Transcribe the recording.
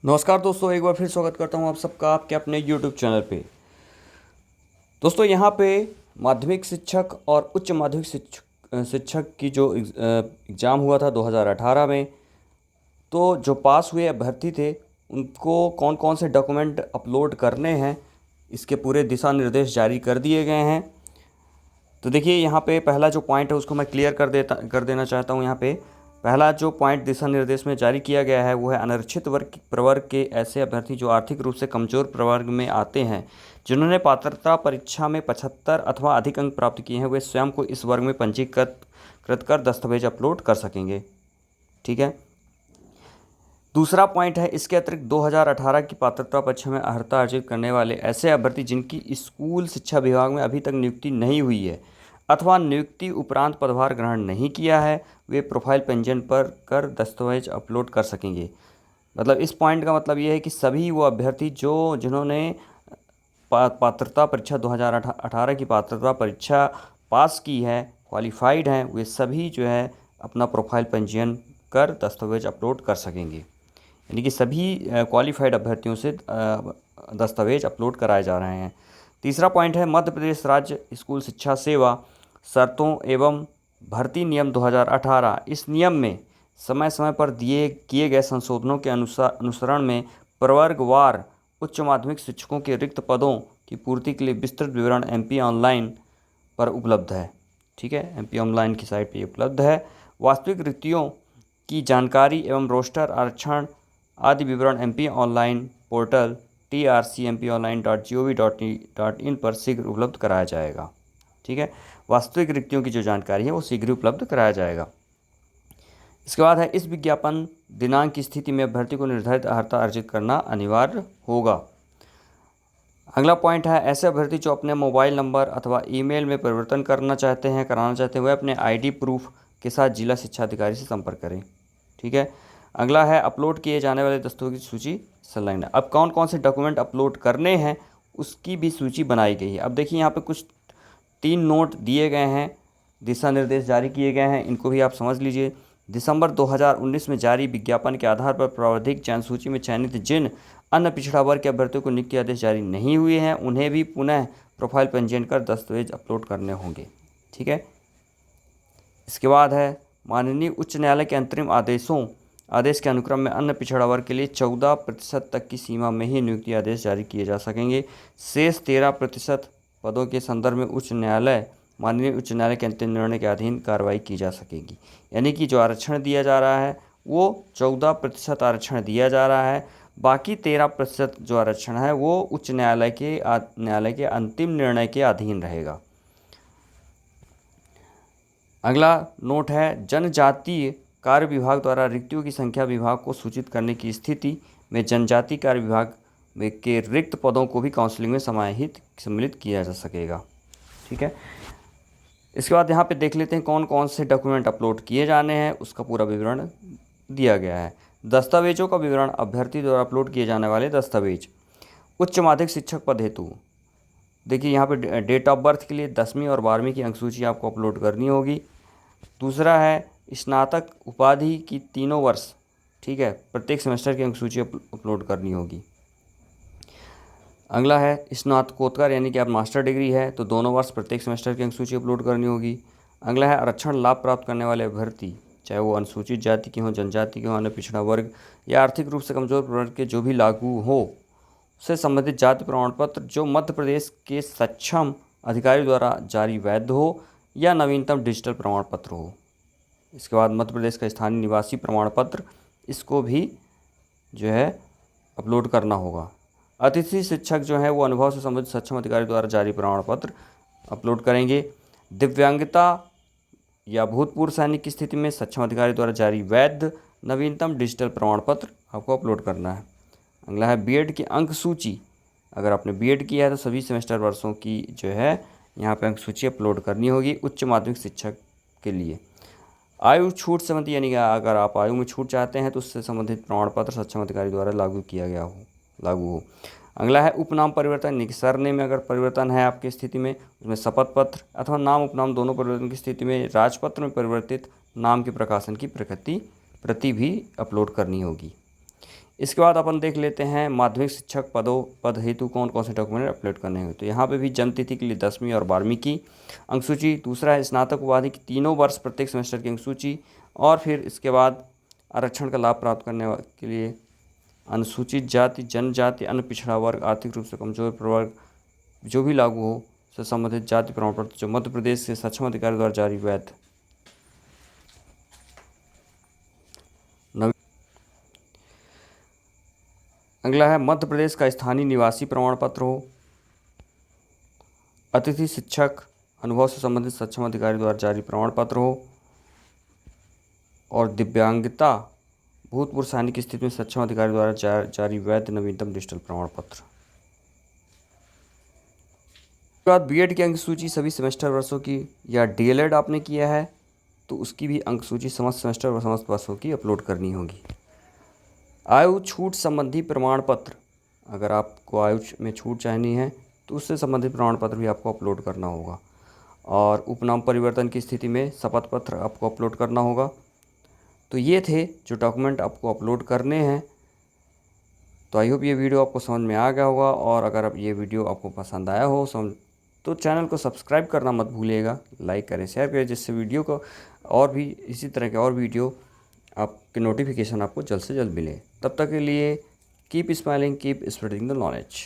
नमस्कार दोस्तों, एक बार फिर स्वागत करता हूं आप सबका आपके अपने YouTube चैनल पे। दोस्तों यहाँ पे माध्यमिक शिक्षक और उच्च माध्यमिक शिक्षक की जो एग्ज़ाम हुआ था 2018 में, तो जो पास हुए अभ्यर्थी थे उनको कौन कौन से डॉक्यूमेंट अपलोड करने हैं, इसके पूरे दिशा निर्देश जारी कर दिए गए हैं। तो देखिए यहाँ पे पहला जो पॉइंट है उसको मैं क्लियर कर देना चाहता हूँ। यहाँ पे पहला जो पॉइंट दिशा निर्देश में जारी किया गया है वो है अनारक्षित प्रवर्ग के ऐसे अभ्यर्थी जो आर्थिक रूप से कमज़ोर प्रवर्ग में आते हैं, जिन्होंने पात्रता परीक्षा में 75 अथवा अधिक अंक प्राप्त किए हैं, वे स्वयं को इस वर्ग में पंजीकृत कर दस्तावेज अपलोड कर सकेंगे। ठीक है। दूसरा पॉइंट है, इसके अतिरिक्त 2018 की पात्रता परीक्षा में अर्हता अर्जित करने वाले ऐसे अभ्यर्थी जिनकी स्कूल शिक्षा विभाग में अभी तक नियुक्ति नहीं हुई है अथवा नियुक्ति उपरांत पदभार ग्रहण नहीं किया है, वे प्रोफाइल पंजीयन पर कर दस्तावेज अपलोड कर सकेंगे। मतलब इस पॉइंट का मतलब ये है कि सभी वो अभ्यर्थी जिन्होंने पात्रता परीक्षा 2018 की पात्रता परीक्षा पास की है, क्वालिफाइड हैं, वे सभी जो है अपना प्रोफाइल पंजीयन कर दस्तावेज अपलोड कर सकेंगे। यानी कि सभी क्वालिफाइड अभ्यर्थियों से दस्तावेज अपलोड कराए जा रहे हैं। तीसरा पॉइंट है, मध्य प्रदेश राज्य स्कूल शिक्षा सेवा शर्तों एवं भर्ती नियम 2018, इस नियम में समय समय पर किए गए संशोधनों के अनुसरण में प्रवर्गवार उच्च माध्यमिक शिक्षकों के रिक्त पदों की पूर्ति के लिए विस्तृत विवरण MP ऑनलाइन पर उपलब्ध है। ठीक है, MP ऑनलाइन की साइट पर उपलब्ध है। वास्तविक रिक्तियों की जानकारी एवं रोस्टर आरक्षण आदि विवरण MP ऑनलाइन पोर्टल trcmponline.gov.in पर शीघ्र उपलब्ध कराया जाएगा। ठीक है, वास्तविक रिक्तियों की जो जानकारी है वो शीघ्र उपलब्ध कराया जाएगा। इसके बाद है, इस विज्ञापन दिनांक की स्थिति में अभ्यर्थी को निर्धारित अर्हता अर्जित करना अनिवार्य होगा। अगला पॉइंट है, ऐसे अभ्यर्थी जो अपने मोबाइल नंबर अथवा ईमेल में परिवर्तन कराना चाहते हैं वे अपने ID प्रूफ के साथ जिला शिक्षा अधिकारी से संपर्क करें। ठीक है। अगला है, अपलोड किए जाने वाले दस्तावेज की सूची सलाइन। अब कौन कौन से डॉक्यूमेंट अपलोड करने हैं उसकी भी सूची बनाई गई है। अब देखिए यहाँ पे कुछ 3 नोट दिए गए हैं, दिशा निर्देश जारी किए गए हैं, इनको भी आप समझ लीजिए। दिसंबर 2019 में जारी विज्ञापन के आधार पर प्रारंभिक चयन सूची में चयनित जिन अन्य पिछड़ा वर्ग के अभ्यर्थियों को नियुक्ति आदेश जारी नहीं हुए हैं, उन्हें भी पुनः प्रोफाइल पंजीयन कर दस्तावेज अपलोड करने होंगे। ठीक है। इसके बाद है, माननीय उच्च न्यायालय के अंतरिम आदेश के अनुक्रम में अन्य पिछड़ा वर्ग के लिए 14% तक की सीमा में ही नियुक्ति आदेश जारी किए जा सकेंगे। शेष 13% पदों के संदर्भ में माननीय उच्च न्यायालय के अंतिम निर्णय के अधीन कार्रवाई की जा सकेगी। यानी कि जो आरक्षण दिया जा रहा है वो 14% आरक्षण दिया जा रहा है, बाकी 13% जो आरक्षण है वो उच्च न्यायालय के अंतिम निर्णय के अधीन रहेगा। अगला नोट है, जनजातीय कार्य विभाग द्वारा रिक्तियों की संख्या विभाग को सूचित करने की स्थिति में जनजातीय कार्य विभाग में के रिक्त पदों को भी काउंसलिंग में सम्मिलित किया जा सकेगा। ठीक है। इसके बाद यहाँ पे देख लेते हैं कौन कौन से डॉक्यूमेंट अपलोड किए जाने हैं, उसका पूरा विवरण दिया गया है। दस्तावेजों का विवरण, अभ्यर्थी द्वारा अपलोड किए जाने वाले दस्तावेज। उच्च माध्यमिक शिक्षक पद हेतु देखिए यहाँ पे डेट ऑफ बर्थ के लिए 10वीं और 12वीं की अंकसूची आपको अपलोड करनी होगी। दूसरा है, स्नातक उपाधि की 3 वर्ष, ठीक है, प्रत्येक सेमेस्टर की अंकसूची अपलोड करनी होगी। अगला है, स्नातकोत्तर यानी कि आप मास्टर डिग्री है तो 2 वर्ष प्रत्येक सेमेस्टर की अंकसूची अपलोड करनी होगी। अगला है, आरक्षण लाभ प्राप्त करने वाले अभ्यर्थी, चाहे वो अनुसूचित जाति के हों, जनजाति के हों, अन्य पिछड़ा वर्ग या आर्थिक रूप से कमजोर वर्ग के जो भी लागू हो, से संबंधित जाति प्रमाण पत्र जो मध्य प्रदेश के सक्षम अधिकारी द्वारा जारी वैध हो या नवीनतम डिजिटल प्रमाण पत्र हो। इसके बाद मध्य प्रदेश का स्थानीय निवासी प्रमाण पत्र, इसको भी जो है अपलोड करना होगा। अतिथि शिक्षक जो है वो अनुभव से संबंधित सक्षम अधिकारी द्वारा जारी प्रमाण पत्र अपलोड करेंगे। दिव्यांगता या भूतपूर्व सैनिक की स्थिति में सक्षम अधिकारी द्वारा जारी वैध नवीनतम डिजिटल प्रमाण पत्र आपको अपलोड करना है। अगला है, बीएड की अंक सूची, अगर आपने बीएड किया है तो सभी सेमेस्टर वर्षों की जो है यहाँ पे अंक सूची अपलोड करनी होगी उच्च माध्यमिक शिक्षक के लिए। आयु छूट संबंधी, यानी कि अगर आप आयु में छूट चाहते हैं तो उससे संबंधित प्रमाण पत्र सक्षम अधिकारी द्वारा लागू हो। अगला है, उपनाम परिवर्तन, यानी कि सरनेम में अगर परिवर्तन है आपकी स्थिति में, उसमें शपथ पत्र अथवा नाम उपनाम दोनों परिवर्तन की स्थिति में राजपत्र में परिवर्तित नाम के प्रकाशन की प्रति भी अपलोड करनी होगी। इसके बाद अपन देख लेते हैं माध्यमिक शिक्षक पद हेतु कौन कौन से डॉक्यूमेंट अपलोड करने हैं। तो यहाँ पे भी जन्म तिथि के लिए 10वीं और 12वीं की अंकसूची, दूसरा है स्नातक उपाधि की तीनों वर्ष प्रत्येक सेमेस्टर की अंकसूची, और फिर इसके बाद आरक्षण का लाभ प्राप्त करने के लिए अनुसूचित जाति, जनजाति, अन्य पिछड़ा वर्ग, आर्थिक रूप से कमजोर प्रवर्ग जो भी लागू हो से संबंधित जाति प्रमाण पत्र जो मध्य प्रदेश के सक्षम अधिकारी द्वारा जारी वैध। अगला है मध्य प्रदेश का स्थानीय निवासी प्रमाण पत्र हो, अतिथि शिक्षक अनुभव से संबंधित सक्षम अधिकारी द्वारा जारी प्रमाण पत्र हो, और दिव्यांगता भूतपूर्व सैनिक की स्थिति में सक्षम अधिकारी द्वारा जारी वैध नवीनतम डिजिटल प्रमाण पत्र। उसके बाद बीएड की अंक सूची सभी सेमेस्टर वर्षों की, या डीएलएड आपने किया है तो उसकी भी अंक सूची समस्त सेमेस्टर व समस्त वर्षों की अपलोड करनी होगी। आयु छूट संबंधी प्रमाण पत्र, अगर आपको आयु में छूट चाहनी है तो उससे संबंधित प्रमाण पत्र भी आपको अपलोड करना होगा। और उपनाम परिवर्तन की स्थिति में शपथ पत्र आपको अपलोड करना होगा। तो ये थे जो डॉक्यूमेंट आपको अपलोड करने हैं। तो आई होप ये वीडियो आपको समझ में आ गया होगा, और अगर अब ये वीडियो आपको पसंद आया हो तो चैनल को सब्सक्राइब करना मत भूलिएगा, लाइक करें, शेयर करें, जिससे वीडियो को और भी इसी तरह के और वीडियो आपके नोटिफिकेशन आपको जल्द से जल्द मिले। तब तक के लिए keep smiling, keep spreading the knowledge.